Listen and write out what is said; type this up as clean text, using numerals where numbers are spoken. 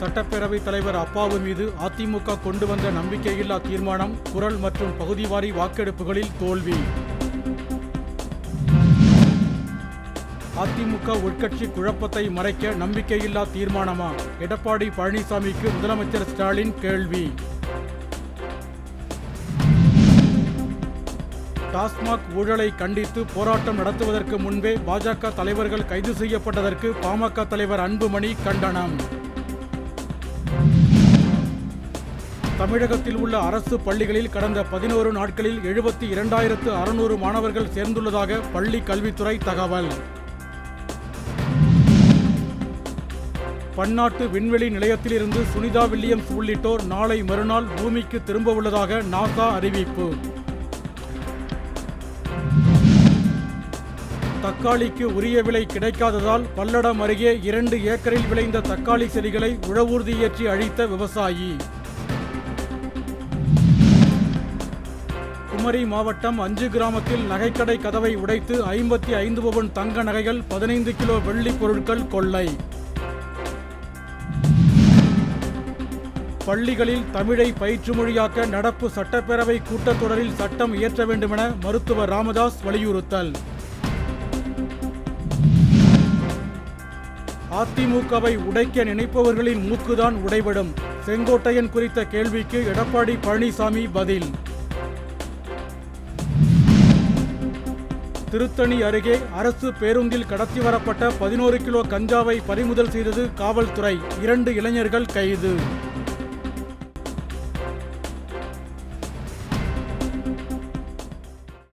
சட்டப்பேரவைத் தலைவர் அப்பாவு மீது அதிமுக கொண்டு வந்த நம்பிக்கையில்லா தீர்மானம் குரல் மற்றும் பகுதிவாரி வாக்கெடுப்புகளில் தோல்வி. அதிமுக உட்கட்சி குழப்பத்தை மறைக்க நம்பிக்கையில்லா தீர்மானமா? எடப்பாடி பழனிசாமிக்கு முதலமைச்சர் ஸ்டாலின் கேள்வி. டாஸ்மாக் ஊழலை கண்டித்து போராட்டம் நடத்துவதற்கு முன்பே பாஜக தலைவர்கள் கைது செய்யப்பட்டதற்கு பாமக தலைவர் அன்புமணி கண்டனம். தமிழகத்தில் உள்ள அரசு பள்ளிகளில் கடந்த 11 நாட்களில் 72,600 மாணவர்கள் சேர்ந்துள்ளதாக பள்ளி கல்வித்துறை தகவல். பன்னாட்டு விண்வெளி நிலையத்திலிருந்து சுனிதா வில்லியம்ஸ் உள்ளிட்டோர் நாளை மறுநாள் பூமிக்கு திரும்ப உள்ளதாக நாசா அறிவிப்பு. தக்காளிக்கு உரிய விலை கிடைக்காததால் பல்லடம் அருகே 2 ஏக்கரில் விளைந்த தக்காளி செடிகளை உழவூர்தி ஏற்றி அழித்த விவசாயி. குமரி மாவட்டம் 5 கிராமத்தில் நகைக்கடை கதவை உடைத்து 55 பவுன் தங்க நகைகள் 15 கிலோ வெள்ளி பொருட்கள் கொள்ளை. பள்ளிகளில் தமிழை பயிற்று மொழியாக்க நடப்பு சட்டப்பேரவை கூட்டத்தொடரில் சட்டம் இயற்ற வேண்டுமென மருத்துவர் ராமதாஸ் வலியுறுத்தல். அதிமுகவை உடைக்க நினைப்பவர்களின் மூக்குதான் உடைபடும். செங்கோட்டையன் குறித்த கேள்விக்கு எடப்பாடி பழனிசாமி பதில். திருத்தணி அருகே அரசு பேருந்தில் கடத்தி வரப்பட்ட 11 கிலோ கஞ்சாவை பறிமுதல் செய்தது காவல்துறை. 2 இளைஞர்கள் கைது.